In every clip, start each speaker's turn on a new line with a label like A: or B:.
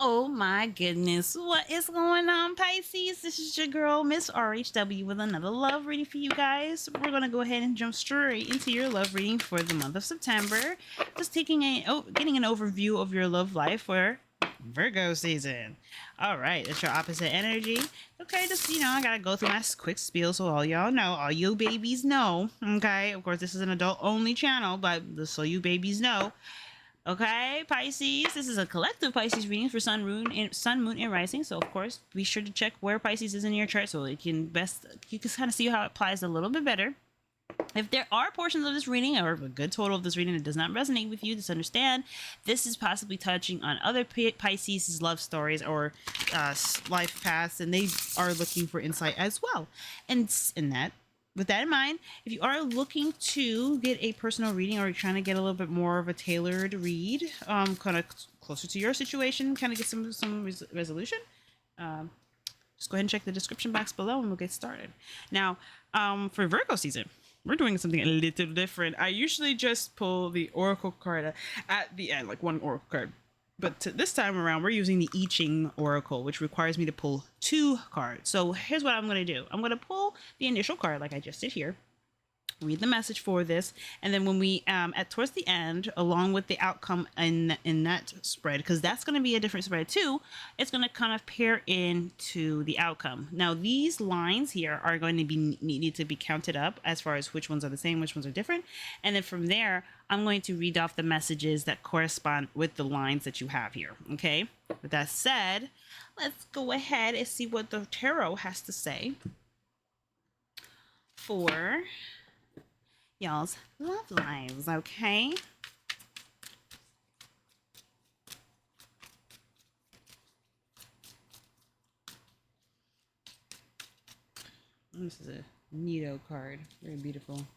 A: Oh my goodness, what is going on, Pisces? This is your girl, Miss RHW, with another love reading for you guys. We're gonna go ahead and jump straight into your love reading for the month of September. Just getting an overview of your love life for Virgo season. All right, it's your opposite energy. Okay, just I gotta go through my quick spiel so all y'all know, all you babies know. Okay, of course, this is an adult-only channel, but just so you babies know. Okay, Pisces. This is a collective Pisces reading for Sun, Moon, and Rising. So, of course, be sure to check where Pisces is in your chart so you can kind of see how it applies a little bit better. If there are portions of this reading or a good total of this reading that does not resonate with you, just understand this is possibly touching on other Pisces' love stories or life paths, and they are looking for insight as well. And in that, with that in mind, if you are looking to get a personal reading or you're trying to get a little bit more of a tailored read, kind of closer to your situation, kind of get some resolution, just go ahead and check the description box below and we'll get started. Now, for Virgo season, we're doing something a little different. I usually just pull the oracle card at the end, like one oracle card. But this time around, we're using the I Ching Oracle, which requires me to pull 2 cards. So here's what I'm going to do. I'm going to pull the initial card like I just did here, read the message for this, and then when we towards the end, along with the outcome in that spread, because that's going to be a different spread too, it's going to kind of pair into the outcome. Now these lines here are going to be need to be counted up as far as which ones are the same, which ones are different, and then from there I'm going to read off the messages that correspond with the lines that you have here. Okay, with that said, let's go ahead and see what the tarot has to say for y'all's love lives, okay? This is a neato card. Very beautiful.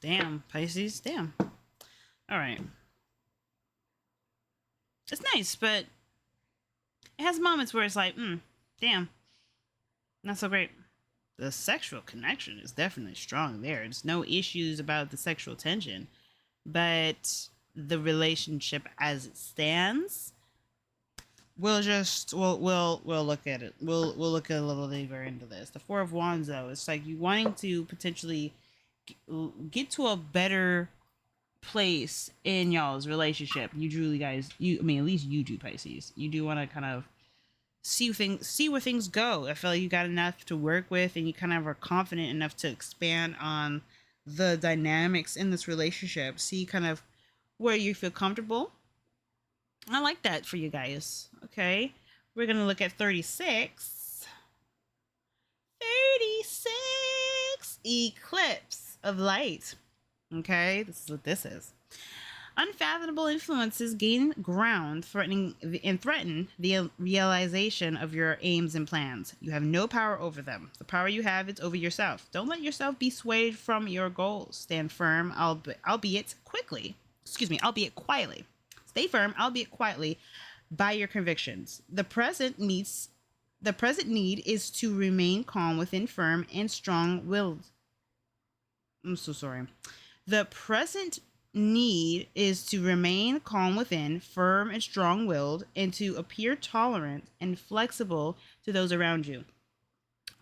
A: Damn, Pisces, damn. All right. It's nice, but it has moments where it's like, damn, not so great. The sexual connection is definitely strong there. There's no issues about the sexual tension, but the relationship as it stands, we'll look at it. We'll look a little deeper into this. The 4 of Wands, though, it's like you wanting to potentially get to a better place in y'all's relationship. You truly guys, at least you do, Pisces. You do want to kind of see where things go. I feel like you got enough to work with and you kind of are confident enough to expand on the dynamics in this relationship. See kind of where you feel comfortable. I like that for you guys. Okay. We're going to look at 36. 36 eclipse of light. Okay, this is what this is. Unfathomable influences gain ground, threaten the realization of your aims and plans. You have no power over them. The power you have is over yourself. Don't let yourself be swayed from your goals. Stand firm, albeit quietly. Stay firm, albeit quietly, by your convictions. The present need is to remain calm within, firm and strong-willed. I'm so sorry. The present need is to remain calm within, firm and strong-willed, and to appear tolerant and flexible to those around you.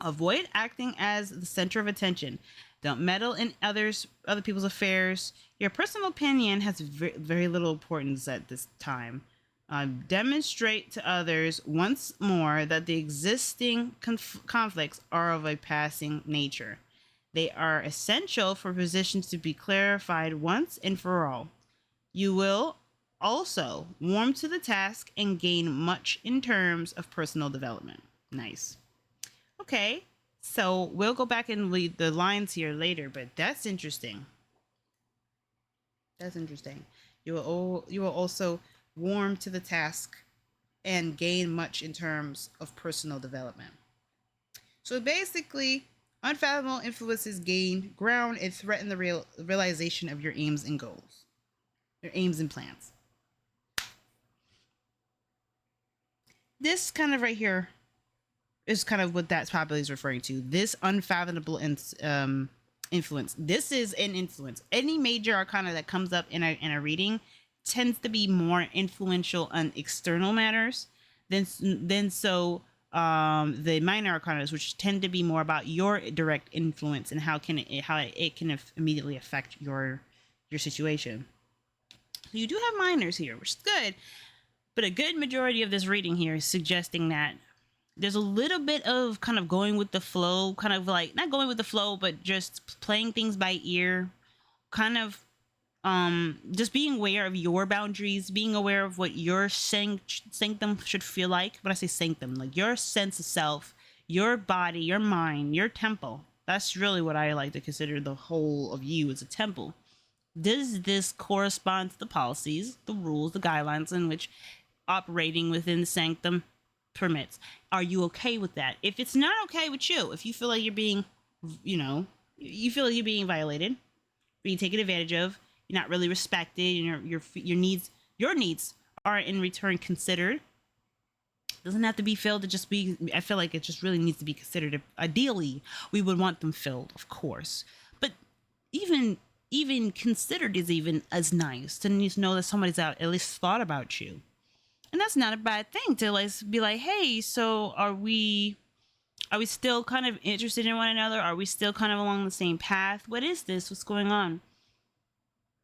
A: Avoid acting as the center of attention. Don't meddle in other people's affairs. Your personal opinion has very little importance at this time. Demonstrate to others once more that the existing conflicts are of a passing nature. They are essential for positions to be clarified once and for all. You will also warm to the task and gain much in terms of personal development. Nice. Okay, so we'll go back and read the lines here later, but that's interesting. That's interesting. You will also warm to the task and gain much in terms of personal development. So basically, unfathomable influences gain ground and threaten the realization of your aims and goals. their aims and plans. This kind of right here is kind of what that probably is referring to. This unfathomable influence. This is an influence. Any major arcana that comes up in a reading tends to be more influential on external matters than the minor arcanas, which tend to be more about your direct influence and how it can immediately affect your situation. So you do have minors here, which is good, but a good majority of this reading here is suggesting that there's a little bit of kind of going with the flow, kind of like not going with the flow, but just playing things by ear, kind of just being aware of your boundaries, being aware of what your sanctum should feel like. When I say sanctum, like your sense of self, your body, your mind, your temple. That's really what I like to consider the whole of you as a temple. Does this correspond to the policies, the rules, the guidelines in which operating within the sanctum permits? Are you okay with that? If it's not okay with you, if you feel like you're being, you feel like you're being violated, being taken advantage of, you're not really respected, and your needs are in return considered. Doesn't have to be filled. To just be. I feel like it just really needs to be considered. Ideally, we would want them filled, of course, but even considered is even as nice to know that somebody's out at least thought about you. And that's not a bad thing to like be like, hey, so are we still kind of interested in one another? Are we still kind of along the same path? What is this? What's going on?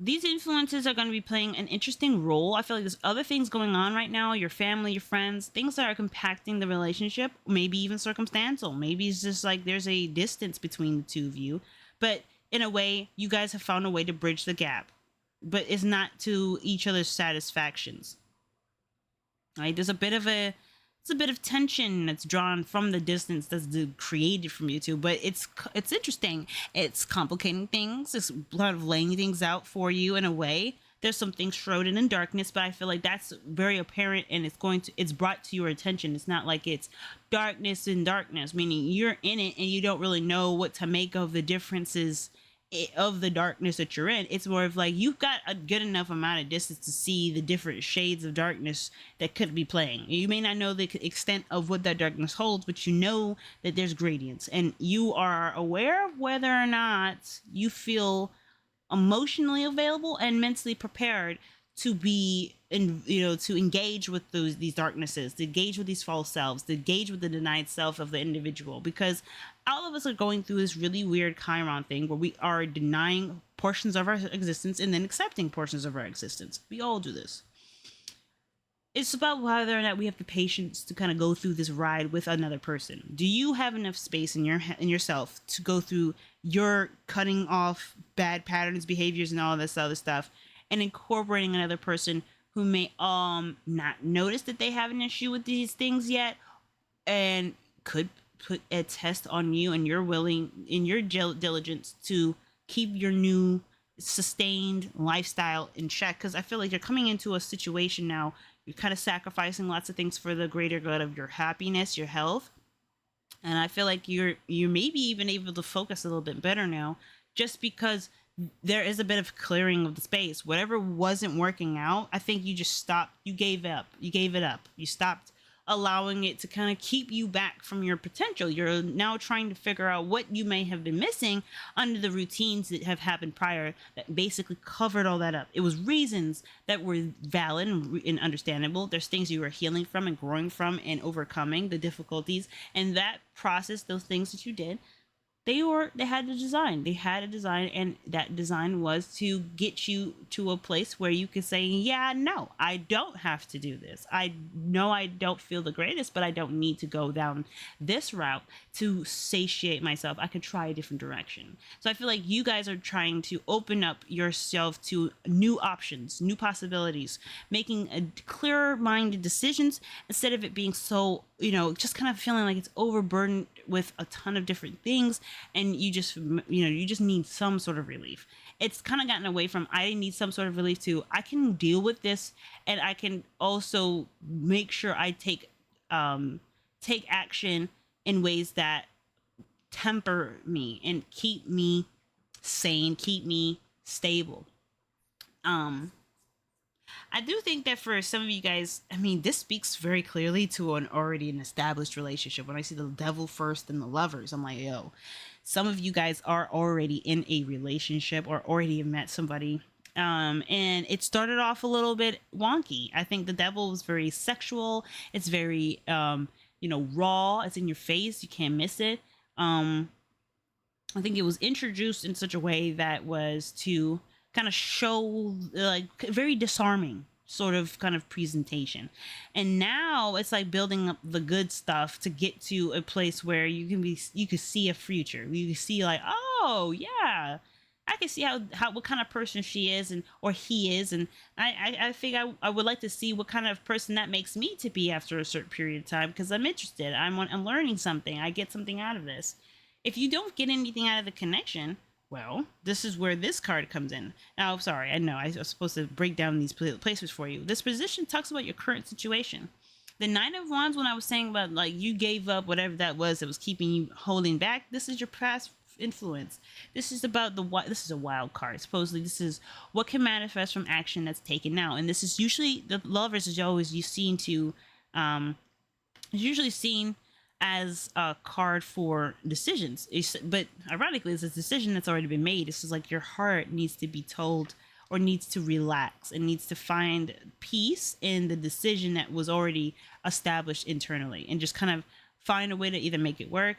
A: These influences are going to be playing an interesting role. I feel like there's other things going on right now, your family, your friends, things that are compacting the relationship, maybe even circumstantial. Maybe it's just like there's a distance between the two of you, but in a way, you guys have found a way to bridge the gap, but it's not to each other's satisfactions. Right? There's a bit of tension that's drawn from the distance that's created from you two, but it's interesting. It's complicating things. It's kind of laying things out for you in a way. There's some things shrouded in darkness, but I feel like that's very apparent, and it's brought to your attention. It's not like it's darkness in darkness, meaning you're in it and you don't really know what to make of the differences of the darkness that you're in. It's more of like you've got a good enough amount of distance to see the different shades of darkness that could be playing. You may not know the extent of what that darkness holds, but you know that there's gradients, and you are aware of whether or not you feel emotionally available and mentally prepared to be to engage with these darknesses, to engage with these false selves, to engage with the denied self of the individual, because all of us are going through this really weird Chiron thing where we are denying portions of our existence and then accepting portions of our existence. We all do this. It's about whether or not we have the patience to kind of go through this ride with another person. Do you have enough space in yourself to go through your cutting off bad patterns, behaviors, and all this other stuff, and incorporating another person who may not notice that they have an issue with these things yet, and could put a test on you and your diligence to keep your new sustained lifestyle in check? Because I feel like you're coming into a situation now, you're kind of sacrificing lots of things for the greater good of your happiness, your health, and I feel like you're maybe even able to focus a little bit better now, just because there is a bit of clearing of the space. Whatever wasn't working out, I think you just stopped. You gave it up. You stopped allowing it to kind of keep you back from your potential. You're now trying to figure out what you may have been missing under the routines that have happened prior that basically covered all that up. It was reasons that were valid and understandable. There's things you were healing from and growing from and overcoming the difficulties. And that process, those things that you did, they had a design, and that design was to get you to a place where you could say, yeah, no, I don't have to do this. I know I don't feel the greatest, but I don't need to go down this route to satiate myself. I could try a different direction. So I feel like you guys are trying to open up yourself to new options, new possibilities, making a clearer minded decisions instead of it being so, just kind of feeling like it's overburdened with a ton of different things, and you just need some sort of relief. It's kind of gotten away from I need some sort of relief to I can deal with this, and I can also make sure I take action in ways that temper me and keep me sane, keep me stable. I do think that for some of you guys, I mean, this speaks very clearly to an established relationship. When I see the devil first and the lovers, I'm like, yo, some of you guys are already in a relationship or already have met somebody. And it started off a little bit wonky. I think the devil was very sexual. It's very, raw. It's in your face. You can't miss it. Um, I think it was introduced in such a way that was to kind of show like very disarming sort of kind of presentation. And now it's like building up the good stuff to get to a place where you can see a future. You can see like, oh yeah, I can see how what kind of person she is and or he is, and I think I would like to see what kind of person that makes me to be after a certain period of time because I'm interested. I'm learning something. I get something out of this. If you don't get anything out of the connection, well, this is where this card comes in. Now, sorry, I know I was supposed to break down these places for you. This position talks about your current situation. The Nine of Wands, when I was saying about like you gave up whatever that was keeping you holding back, this is your past influence. This is about this is a wild card. Supposedly, this is what can manifest from action that's taken now, and this is usually the lovers is always you seen to um is usually seen as a card for decisions. But ironically, it's a decision that's already been made. This is like your heart needs to be told or needs to relax and needs to find peace in the decision that was already established internally and just kind of find a way to either make it work,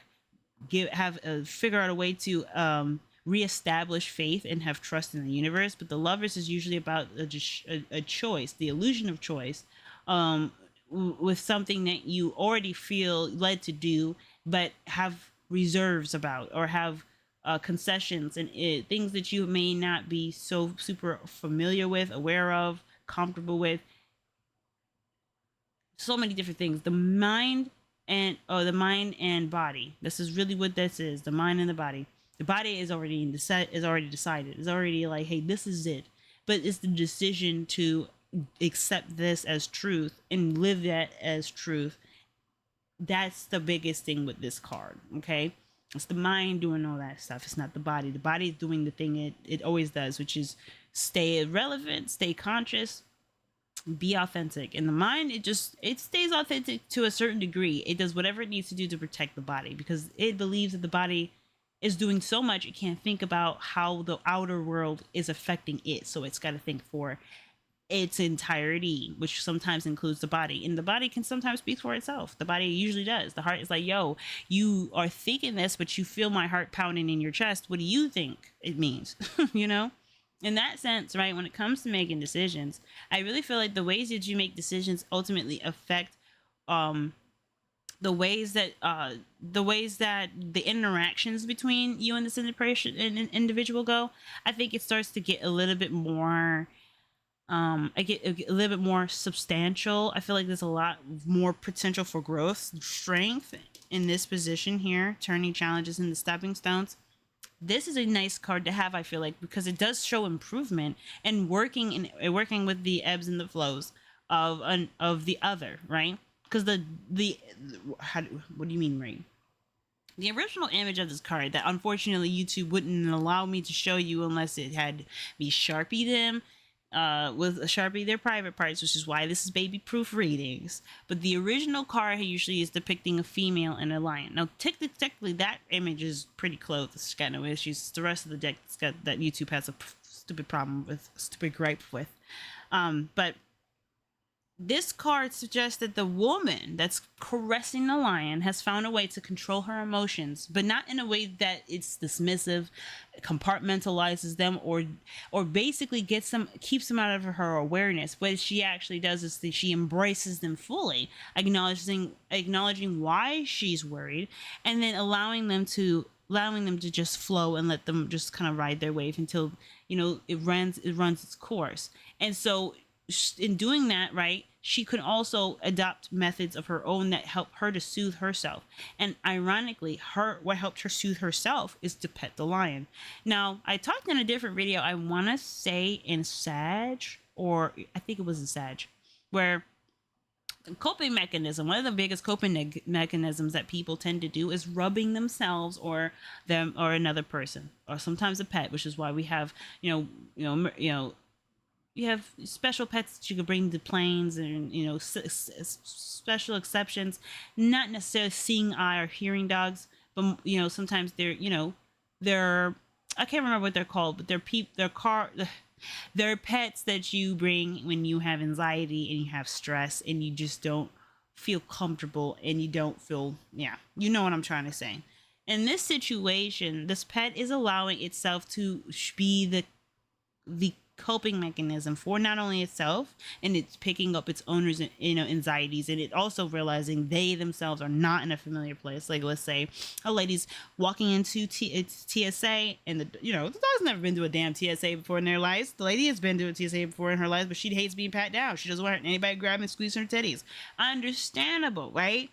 A: figure out a way to reestablish faith and have trust in the universe. But the lovers is usually about a choice, the illusion of choice, um, with something that you already feel led to do, but have reserves about or have concessions and things that you may not be so super familiar with, aware of, comfortable with. So many different things. The mind and body. This is really what this is. The mind and the body. The body is already in the set is already decided. It's already like, hey, this is it. But it's the decision to accept this as truth and live that as truth. That's the biggest thing with this card. Okay. It's the mind doing all that stuff. It's not the body. The body is doing the thing it always does, which is stay relevant, stay conscious, be authentic. In the mind, it stays authentic to a certain degree. It does whatever it needs to do to protect the body because it believes that the body is doing so much it can't think about how the outer world is affecting it, so it's got to think for its entirety, which sometimes includes the body, and the body can sometimes speak for itself. The body usually does. The heart is like, yo, you are thinking this but you feel my heart pounding in your chest. What do you think it means? you know in that sense, right, when it comes to making decisions, I really feel like the ways that you make decisions ultimately affect um the ways that the interactions between you and this individual go. I think it starts to get a little bit more I get a little bit more substantial. I feel like there's a lot more potential for growth, strength in this position here, turning challenges into stepping stones. This is a nice card to have, I feel like, because it does show improvement and working with the ebbs and the flows of the other, right? Because what do you mean, right? The original image of this card that unfortunately YouTube wouldn't allow me to show you unless it had me sharpie them with a sharpie their private parts, which is why this is baby proof readings. But the original card usually is depicting a female and a lion. Now technically that image is pretty close. It's got no issues. It's the rest of the deck that YouTube has a stupid problem with, stupid gripe with. But this card suggests that the woman that's caressing the lion has found a way to control her emotions, but not in a way that it's dismissive, compartmentalizes them, or basically keeps them out of her awareness. What she actually does is that she embraces them fully, acknowledging why she's worried, and then allowing them to just flow and let them just kind of ride their wave until it runs its course. And so in doing that, right, she could also adopt methods of her own that help her to soothe herself. And ironically, what helped her soothe herself is to pet the lion. Now, I talked in a different video, I want to say in Sag, or I think it was in Sag, where coping mechanism, one of the biggest coping mechanisms that people tend to do is rubbing themselves or them or another person or sometimes a pet, which is why we have you have special pets that you could bring to planes, and special exceptions, not necessarily seeing eye or hearing dogs, but sometimes they're I can't remember what they're called, but they're pets that you bring when you have anxiety and you have stress and you just don't feel comfortable and you don't feel, yeah, you know what I'm trying to say. In this situation, this pet is allowing itself to be the coping mechanism for not only itself, and it's picking up its owners, anxieties, and it also realizing they themselves are not in a familiar place. Like, let's say a lady's walking into it's TSA, and the dog's never been to a damn TSA before in their lives. The lady has been to a TSA before in her life, but she hates being pat down. She doesn't want anybody grabbing and squeezing her titties. Understandable, right?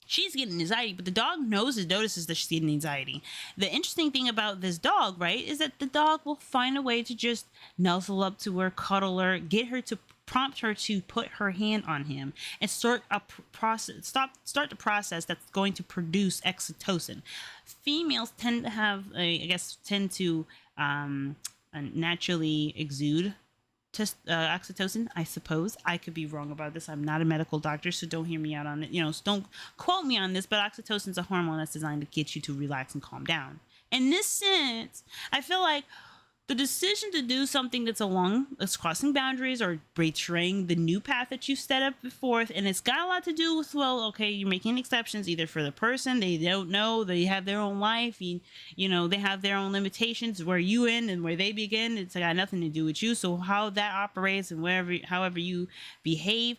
A: She's getting anxiety, but the dog notices that she's getting anxiety. The interesting thing about this dog, right, is that the dog will find a way to just nuzzle up to her, cuddle her, get her to prompt her to put her hand on him and start a process. Start the process that's going to produce oxytocin. Females tend to have, tend to naturally exude oxytocin, I suppose. I could be wrong about this. I'm not a medical doctor, so don't hear me out on it. So don't quote me on this, but oxytocin is a hormone that's designed to get you to relax and calm down. In this sense, I feel like the decision to do something that's crossing boundaries or betraying the new path that you set up before, and it's got a lot to do with, well, okay, you're making exceptions either for the person, they don't know, they have their own life, they have their own limitations, where you end and where they begin, it's got nothing to do with you. So how that operates and however you behave,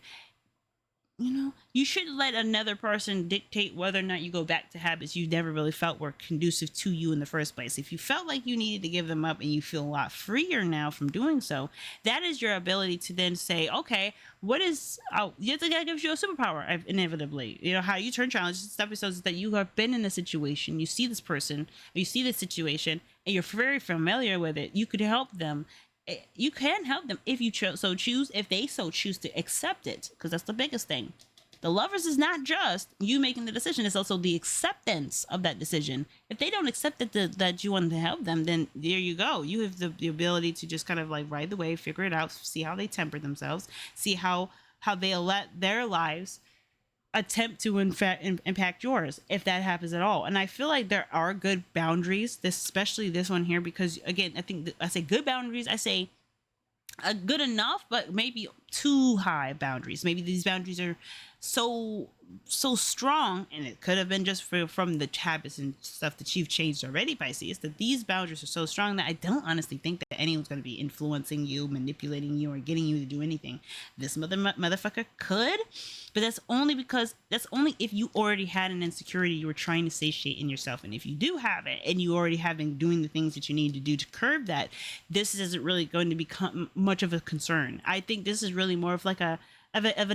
A: you shouldn't let another person dictate whether or not you go back to habits you never really felt were conducive to you in the first place. If you felt like you needed to give them up and you feel a lot freer now from doing so, that is your ability to then say, okay, what is, that gives you a superpower, inevitably. How you turn challenges into episodes is that you have been in a situation, you see this person, you see this situation, and you're very familiar with it. You could help them. You can help them if you choose, if they so choose to accept it, because that's the biggest thing. The lovers is not just you making the decision, it's also the acceptance of that decision. If they don't accept that you want to help them, then there you go. You have the ability to just kind of like ride the wave, figure it out, see how they temper themselves, see how they let their lives attempt to impact yours, if that happens at all. And I feel like there are good boundaries, especially this one here, because again, I say good boundaries, I say good enough, but maybe too high boundaries. Maybe these boundaries are so strong, and it could have been just from the habits and stuff that you've changed already, Pisces, that these boundaries are so strong that I don't honestly think that anyone's going to be influencing you, manipulating you, or getting you to do anything. This motherfucker could, but that's only if you already had an insecurity you were trying to satiate in yourself. And if you do have it, and you already have been doing the things that you need to do to curb that, this isn't really going to become much of a concern. I think this is really more of like an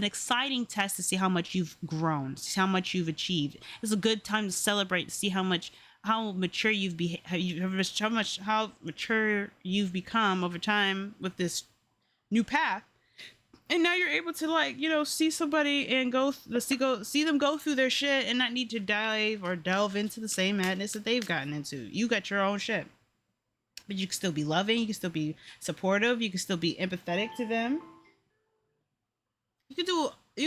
A: exciting test to see how much you've grown, see how much you've achieved. It's a good time to celebrate, to see how mature how mature you've become over time with this new path. And now you're able to see somebody and see them go through their shit and not need to delve into the same madness that they've gotten into. You got your own shit, but you can still be loving, you can still be supportive, you can still be empathetic to them. You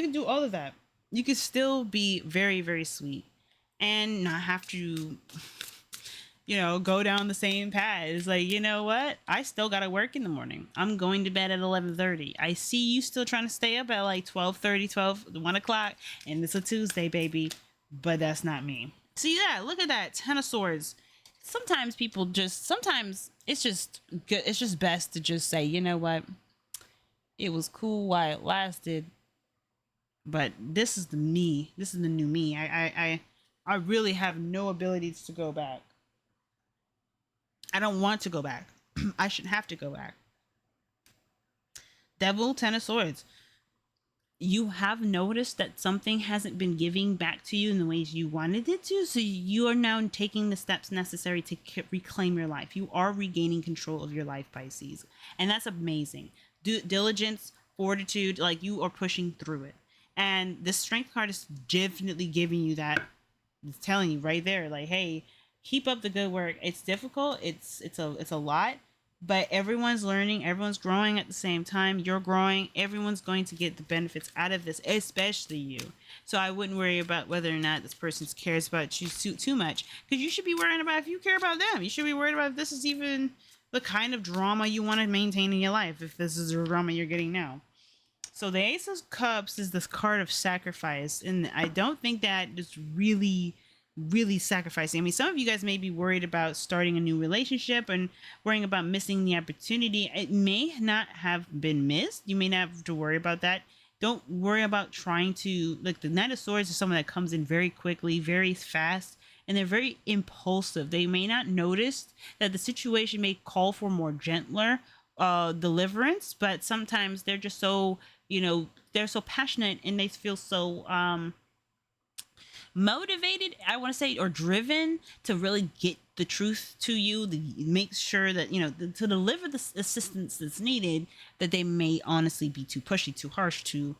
A: can do all of that. You can still be very, very sweet and not have to, go down the same path. It's like, you know what? I still got to work in the morning. I'm going to bed at 11:30. I see you still trying to stay up at like 12:30, 1 o'clock, and it's a Tuesday, baby. But that's not me. See that? Look at that. 10 of Swords. Sometimes it's just good. It's just best to just say, you know what? It was cool while it lasted, but this is the me. This is the new me. I really have no abilities to go back. I don't want to go back. I shouldn't have to go back. Devil, 10 of Swords. You have noticed that something hasn't been giving back to you in the ways you wanted it to, so you are now taking the steps necessary to reclaim your life. You are regaining control of your life, Pisces, and that's amazing. Diligence, fortitude, like you are pushing through it. And the Strength card is definitely giving you that. It's telling you right there, like, hey, keep up the good work. It's difficult. It's a lot, but everyone's learning, everyone's growing at the same time. You're growing, everyone's going to get the benefits out of this, especially you. So I wouldn't worry about whether or not this person cares about you too much, because you should be worrying about if you care about them. You should be worried about if this is even the kind of drama you want to maintain in your life, if this is the drama you're getting now. So the Ace of Cups is this card of sacrifice, and I don't think that is really sacrificing. I mean, some of you guys may be worried about starting a new relationship and worrying about missing the opportunity. It may not have been missed. You may not have to worry about that. Don't worry about trying to, like, the Knight of Swords is someone that comes in very quickly, very fast, and they're very impulsive. They may not notice that the situation may call for more gentler deliverance, but sometimes they're just so, they're so passionate, and they feel so motivated, I want to say, or driven to really get the truth to you, to make sure that, to deliver the assistance that's needed, that they may honestly be too pushy, too harsh, too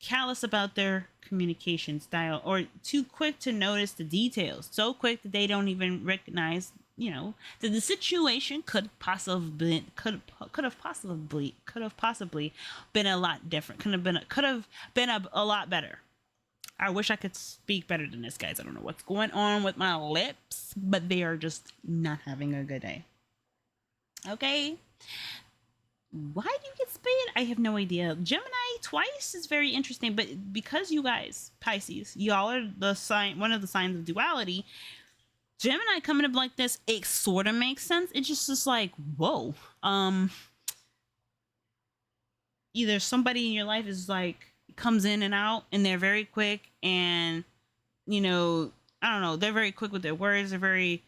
A: callous about their communication style, or too quick to notice the details, so quick that they don't even recognize, that the situation could have possibly been a lot different, could have been a lot better. I wish I could speak better than this, guys. I don't know what's going on with my lips, but they are just not having a good day. Okay. Why do you get spayed? I have no idea. Gemini twice is very interesting, but because you guys, Pisces, y'all are one of the signs of duality. Gemini coming up like this, it sort of makes sense. It's just like, whoa. Either somebody in your life is like, comes in and out, and they're very quick, and I don't know, they're very quick with their words. They're very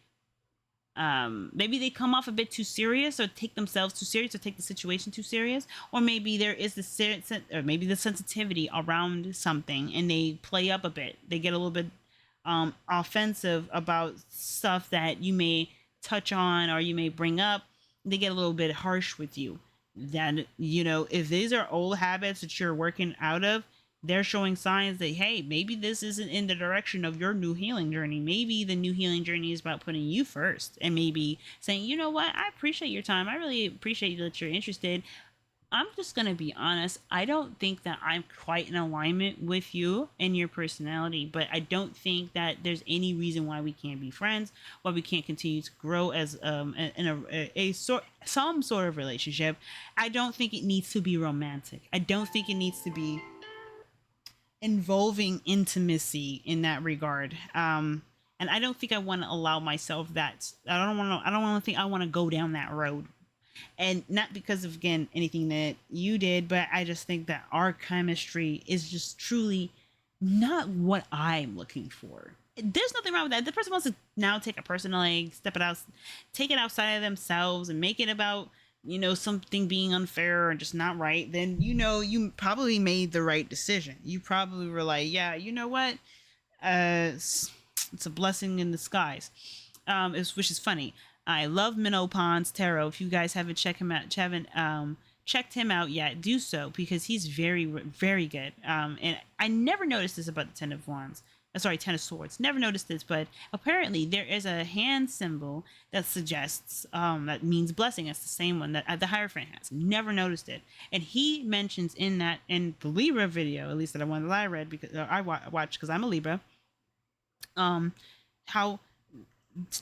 A: maybe they come off a bit too serious, or take themselves too serious, or take the situation too serious, or maybe there is or maybe the sensitivity around something, and they play up a bit. They get a little bit offensive about stuff that you may touch on or you may bring up. They get a little bit harsh with you. That, if these are old habits that you're working out of, they're showing signs that, hey, maybe this isn't in the direction of your new healing journey. Maybe the new healing journey is about putting you first, and maybe saying, you know what, I appreciate your time. I really appreciate that you're interested. I'm just going to be honest. I don't think that I'm quite in alignment with you and your personality, but I don't think that there's any reason why we can't be friends, why we can't continue to grow as in some sort of relationship. I don't think it needs to be romantic. I don't think it needs to be involving intimacy in that regard. And I don't think I want to allow myself that. I don't want to think I want to go down that road. And not because of, again, anything that you did, but I just think that our chemistry is just truly not what I'm looking for. There's nothing wrong with that. The person wants to now take it personally, take it outside of themselves and make it about, something being unfair or just not right, then, you probably made the right decision. You probably were like, yeah, you know what? It's a blessing in disguise. Which is funny. I love Minnow Pond's tarot. If you guys haven't checked him out yet, do so, because he's very, very good. And I never noticed this about the Ten of Swords. Never noticed this, but apparently there is a hand symbol that suggests that means blessing. It's the same one that the Hierophant has. Never noticed it, and he mentions in the Libra video, at least that I read, because I watched because I'm a Libra. How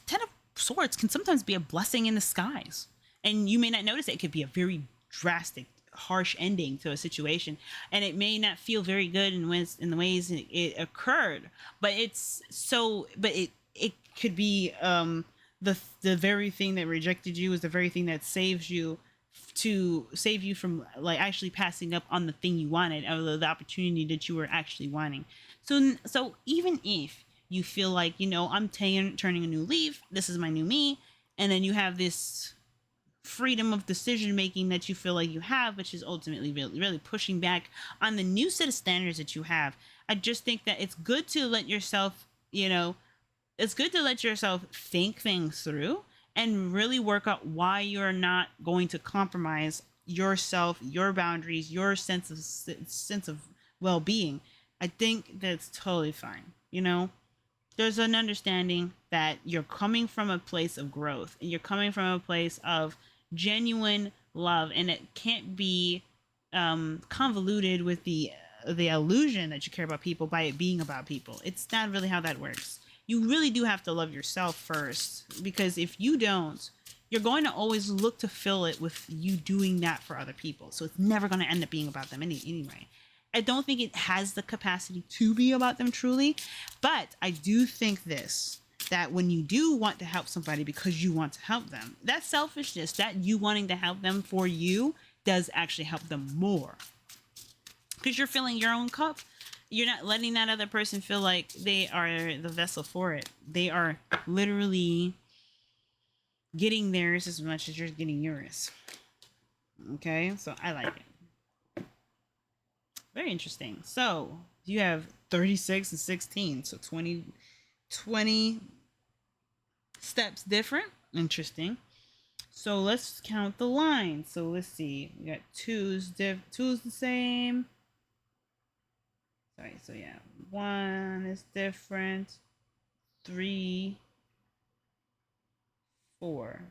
A: Ten of Swords can sometimes be a blessing in disguise, and you may not notice it. It could be a very drastic, harsh ending to a situation, and it may not feel very good in the ways it occurred, but it could be the very thing that rejected you is the very thing that saves you, to save you from, like, actually passing up on the thing you wanted, or the opportunity that you were actually wanting. So even if you feel like, I'm turning a new leaf, this is my new me, and then you have this freedom of decision making that you feel like you have, which is ultimately really, really pushing back on the new set of standards that you have. I just think that it's good to let yourself, think things through and really work out why you're not going to compromise yourself, your boundaries, your sense of well-being. I think that's totally fine. There's an understanding that you're coming from a place of growth, and you're coming from a place of, genuine love, and it can't be convoluted with the illusion that you care about people by it being about people. It's not really how that works. You really do have to love yourself first, because if you don't, you're going to always look to fill it with you doing that for other people. So it's never going to end up being about them anyway. I don't think it has the capacity to be about them truly, but I do think this, that when you do want to help somebody because you want to help them, that selfishness, that you wanting to help them for you, does actually help them more, because you're filling your own cup. You're not letting that other person feel like they are the vessel for it. They are literally getting theirs as much as you're getting yours. Okay, so I like it. Very interesting. So you have 36 and 16, so 20 steps different. Interesting. So let's count the lines. So let's see. We got two's the same. Sorry. So yeah, 1 is different. 3, 4.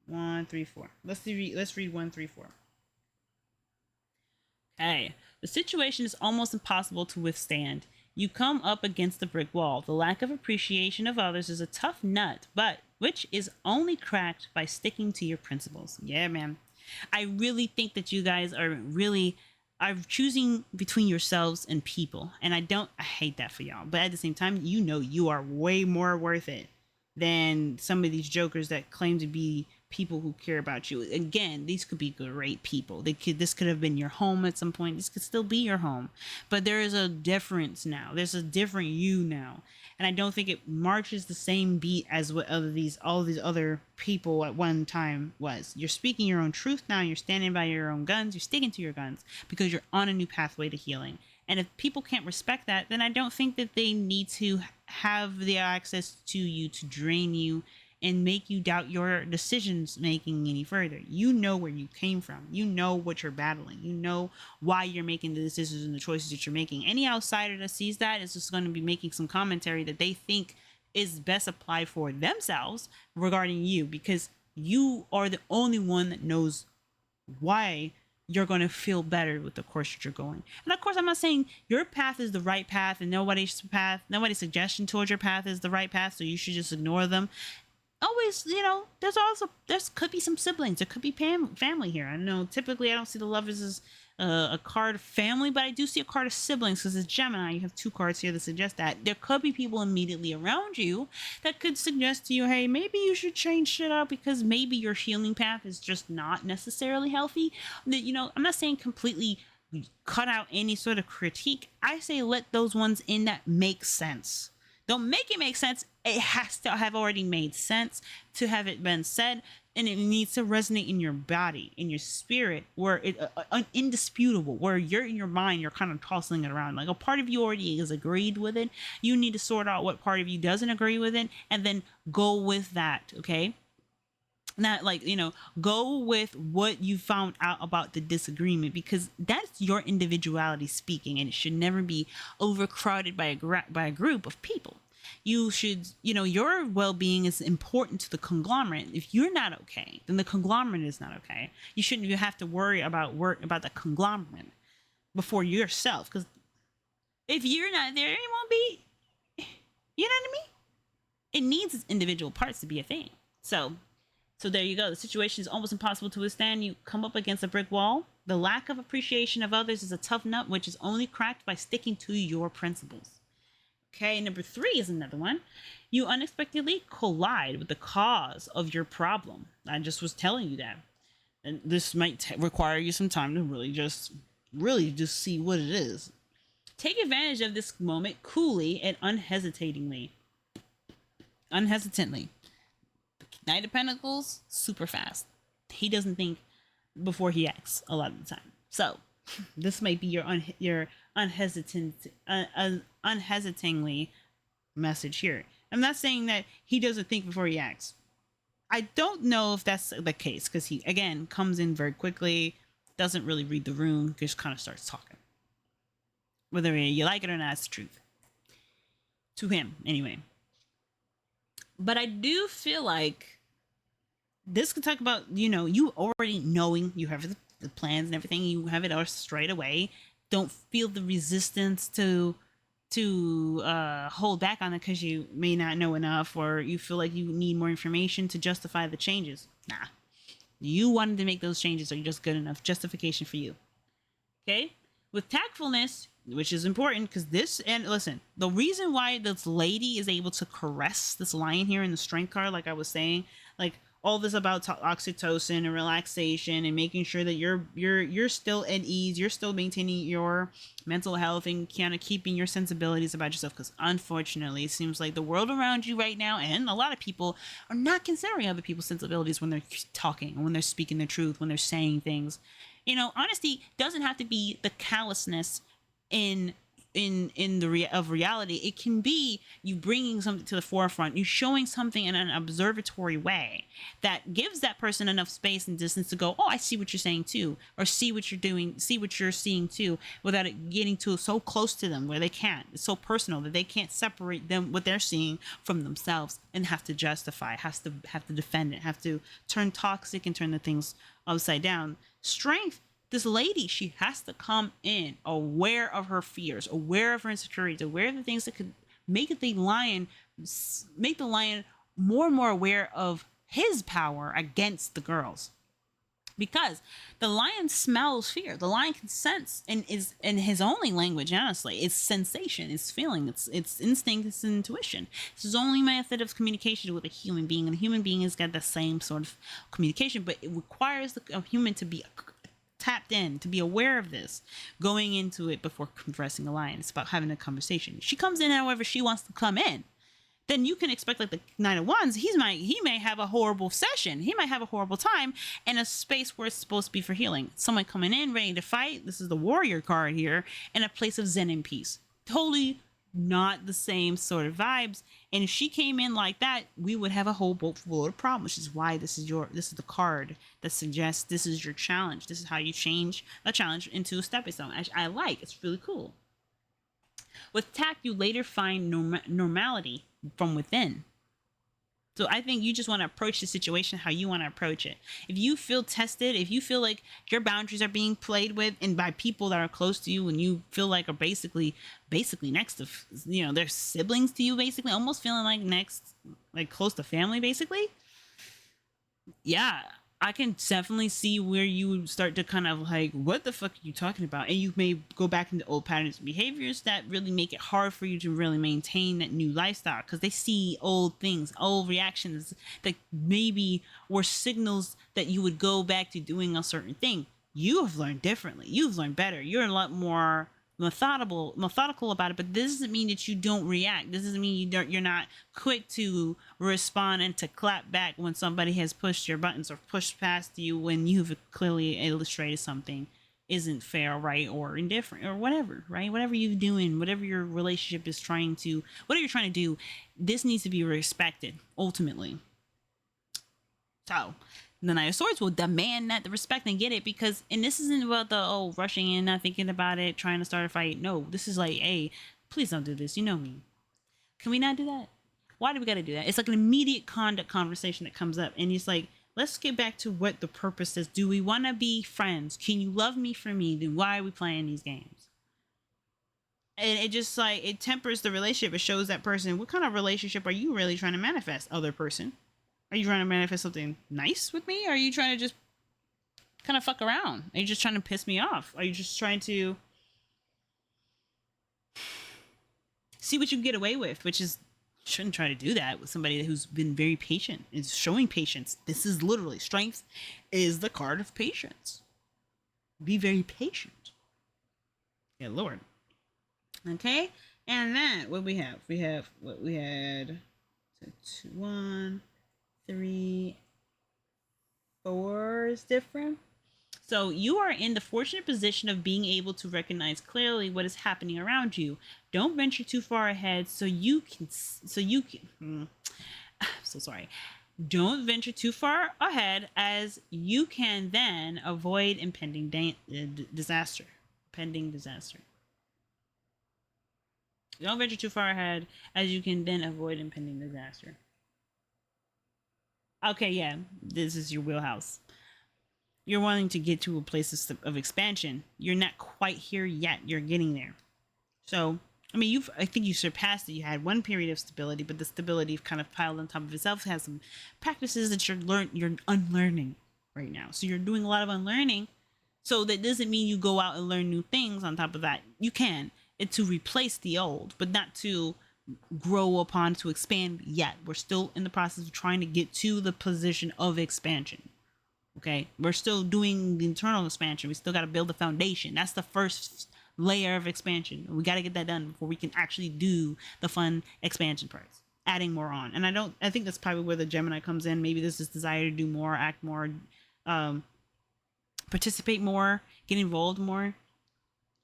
A: 1, 3, 4. Let's read 1, 3, 4. Okay. The situation is almost impossible to withstand. You come up against the brick wall. The lack of appreciation of others is a tough nut, but which is only cracked by sticking to your principles. Yeah, man. I really think that you guys are choosing between yourselves and people. And I hate that for y'all. But at the same time, you are way more worth it than some of these jokers that claim to be people who care about you. Again, these could be great people. This could have been your home at some point. This could still be your home. But there is a difference now. There's a different you now. And I don't think it marches the same beat as what all these other people at one time was. You're speaking your own truth now. You're standing by your own guns. You're sticking to your guns because you're on a new pathway to healing. And if people can't respect that, then I don't think that they need to have the access to you to drain you and make you doubt your decisions making any further. You know where you came from. You know what you're battling. You know why you're making the decisions and the choices that you're making. Any outsider that sees that is just going to be making some commentary that they think is best applied for themselves regarding you, because you are the only one that knows why you're going to feel better with the course that you're going. And of course, I'm not saying your path is the right path and nobody's suggestion towards your path is the right path, so you should just ignore them. Always, there could be some siblings. There could be family here. I know typically I don't see the lovers as a card of family, but I do see a card of siblings, because it's Gemini. You have 2 cards here that suggest that. There could be people immediately around you that could suggest to you, hey, maybe you should change shit up, because maybe your healing path is just not necessarily healthy. I'm not saying completely cut out any sort of critique. I say let those ones in that make sense. Don't make it make sense. It has to have already made sense to have it been said, and it needs to resonate in your body, in your spirit, where it indisputable, where you're in your mind, you're kind of tossing it around. Like a part of you already is agreed with it. You need to sort out what part of you doesn't agree with it, and then go with that. Okay. Not go with what you found out about the disagreement, because that's your individuality speaking, and it should never be overcrowded by a group of people. You should, your well-being is important to the conglomerate. If you're not okay, then the conglomerate is not okay. You have to worry about the conglomerate before yourself, because if you're not there, it won't be. You know what I mean? It needs its individual parts to be a thing. So there you go. The situation is almost impossible to withstand. You come up against a brick wall. The lack of appreciation of others is a tough nut, which is only cracked by sticking to your principles. Okay, number 3 is another one. You unexpectedly collide with the cause of your problem. I just was telling you that. And this might require you some time to really just see what it is. Take advantage of this moment coolly and unhesitatingly. Knight of Pentacles, super fast. He doesn't think before he acts a lot of the time. So this might be your unhesitatingly message here. I'm not saying that he doesn't think before he acts. I don't know if that's the case, because he, again, comes in very quickly, doesn't really read the room, just kind of starts talking. Whether you like it or not, it's the truth. To him, anyway. But I do feel like This could talk about, you already knowing you have the plans and everything, you have it all straight away. Don't feel the resistance to hold back on it because you may not know enough, or you feel like you need more information to justify the changes. Nah, you wanted to make those changes, so you're just good enough justification for you. Okay? With tactfulness, which is important because this, and listen, the reason why this lady is able to caress this lion here in the strength card, like I was saying, like all this about oxytocin and relaxation and making sure that you're still at ease, you're still maintaining your mental health and kind of keeping your sensibilities about yourself, because unfortunately it seems like the world around you right now and a lot of people are not considering other people's sensibilities when they're talking, when they're speaking the truth, when they're saying things. Honesty doesn't have to be the callousness in of reality. It can be you bringing something to the forefront, you showing something in an observatory way that gives that person enough space and distance to go, oh, I see what you're saying too, or see what you're doing, see what you're seeing too, without it getting too so close to them where they can't. It's so personal that they can't separate them what they're seeing from themselves and have to justify, have to defend it, have to turn toxic and turn the things upside down. Strength, this lady, she has to come in aware of her fears, aware of her insecurities, aware of the things that could make the lion more and more aware of his power against the girls. Because the lion smells fear. The lion can sense, and is in his only language, honestly, it's sensation, it's feeling, it's instinct, it's intuition. It's his only method of communication with a human being, and a human being has got the same sort of communication, but it requires a human to be tapped in, to be aware of this going into it before confessing a lion. It's about having a conversation. She comes in however she wants to come in, then you can expect, like the Nine of Wands, he may have a horrible session. He might have a horrible time in a space where it's supposed to be for healing. Someone coming in ready to fight. This is the warrior card here, in a place of zen and peace. Totally not the same sort of vibes. And if she came in like that, we would have a whole boat full of problems, which is why this is the card that suggests this is your challenge. This is how you change a challenge into a stepping stone. I like. It's really cool. With tact, you later find normality from within. So I think you just want to approach the situation how you want to approach it. If you feel tested, if you feel like your boundaries are being played with and by people that are close to you and you feel like are basically next to, they're siblings to you, basically almost feeling like next, like close to family, basically. Yeah, I can definitely see where you would start to kind of like, what the fuck are you talking about? And you may go back into old patterns and behaviors that really make it hard for you to really maintain that new lifestyle, because they see old things, old reactions that maybe were signals that you would go back to doing a certain thing. You have learned differently. You've learned better. You're a lot more methodical about it, but this doesn't mean that you don't react. This doesn't mean you're not quick to respond and to clap back when somebody has pushed your buttons or pushed past you when you've clearly illustrated something isn't fair, right, or indifferent or whatever, right? Whatever you're doing, whatever your relationship is whatever you're trying to do, this needs to be respected ultimately. So the Knight of Swords will demand that the respect and get it, because, and this isn't about the rushing in, not thinking about it, trying to start a fight. No, this is like, hey, please don't do this. You know me. Can we not do that? Why do we got to do that? It's like an immediate conduct conversation that comes up, and it's like, let's get back to what the purpose is. Do we want to be friends? Can you love me for me? Then why are we playing these games? And it just like, it tempers the relationship. It shows that person, what kind of relationship are you really trying to manifest, other person? Are you trying to manifest something nice with me? Or are you trying to just kind of fuck around? Are you just trying to piss me off? Are you just trying to see what you can get away with? Which is, shouldn't try to do that with somebody who's been very patient. Is showing patience. This is literally, strength is the card of patience. Be very patient. Yeah, Lord. Okay, and then what we have? We have what we had. So 1, 3, 4 is different. So you are in the fortunate position of being able to recognize clearly what is happening around you. Don't venture too far ahead so you can so sorry. Don't venture too far ahead, as you can then avoid impending disaster. Pending disaster. Don't venture too far ahead, as you can then avoid impending disaster. Okay, yeah, this is your wheelhouse. You're wanting to get to a place of expansion. You're not quite here yet. You're getting there. So, I mean, I think you surpassed it. You had one period of stability, but the stability kind of piled on top of itself. It has some practices that you're unlearning right now. So you're doing a lot of unlearning. So that doesn't mean you go out and learn new things on top of that. You can. It's to replace the old, but not to grow upon, to expand yet. We're still in the process of trying to get to the position of expansion. Okay, we're still doing the internal expansion. We still got to build the foundation. That's the first layer of expansion. We got to get that done before we can actually do the fun expansion parts, adding more on. And I think that's probably where the Gemini comes in. Maybe this is desire to do more, act more, participate more, get involved more.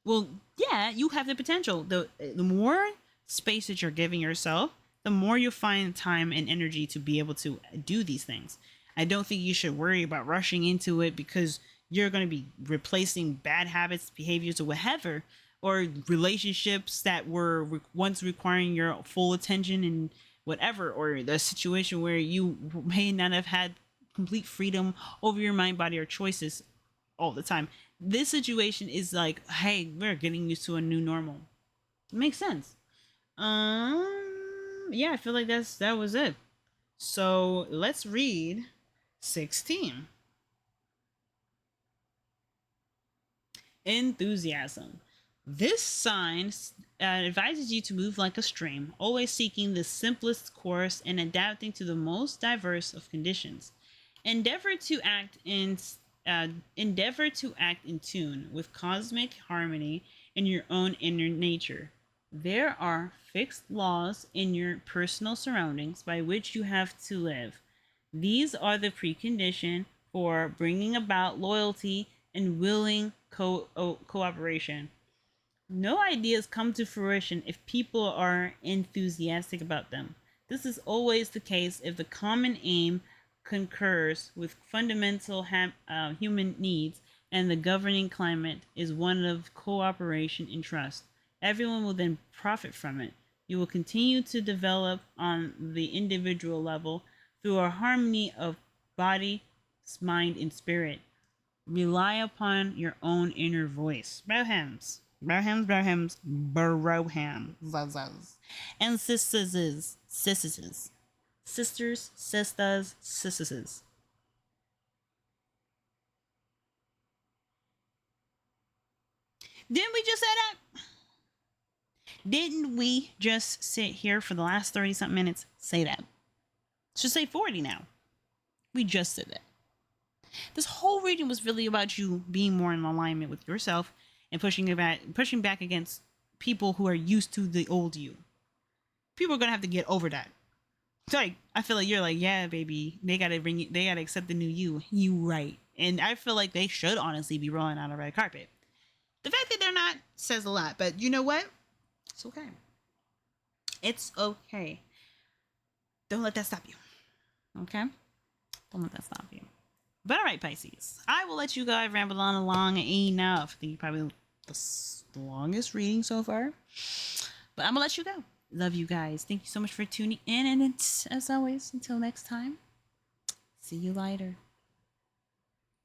A: Well, yeah, you have the potential. The more space that you're giving yourself, the more you find time and energy to be able to do these things. I don't think you should worry about rushing into it because you're going to be replacing bad habits, behaviors, or whatever, or relationships that were once requiring your full attention and whatever, or the situation where you may not have had complete freedom over your mind, body, or choices all the time. This situation is like, hey, we're getting used to a new normal. It makes sense. Yeah, I feel like that was it. So let's read 16. Enthusiasm. This sign advises you to move like a stream, always seeking the simplest course and adapting to the most diverse of conditions. Endeavor to act in tune with cosmic harmony and your own inner nature. There are fixed laws in your personal surroundings by which you have to live. These are the precondition for bringing about loyalty and willing cooperation. No ideas come to fruition if people are enthusiastic about them. This is always the case if the common aim concurs with fundamental human needs and the governing climate is one of cooperation and trust. Everyone will then profit from it. You will continue to develop on the individual level through a harmony of body, mind, and spirit. Rely upon your own inner voice. Brohams. And sisters. Didn't we just say that? Didn't we just sit here for the last 30 something minutes? Say that. Should say 40 now. We just said that. This whole reading was really about you being more in alignment with yourself and pushing back against people who are used to the old you. People are gonna have to get over that. So like, I feel like you're like, yeah, baby, they gotta accept the new you. You right. And I feel like they should honestly be rolling out a red carpet. The fact that they're not says a lot, but you know what? It's okay. It's okay. Don't let that stop you. Okay? Don't let that stop you. But all right, Pisces. I will let you guys ramble on along enough. I think probably the longest reading so far. But I'm going to let you go. Love you guys. Thank you so much for tuning in. And as always, until next time, see you later.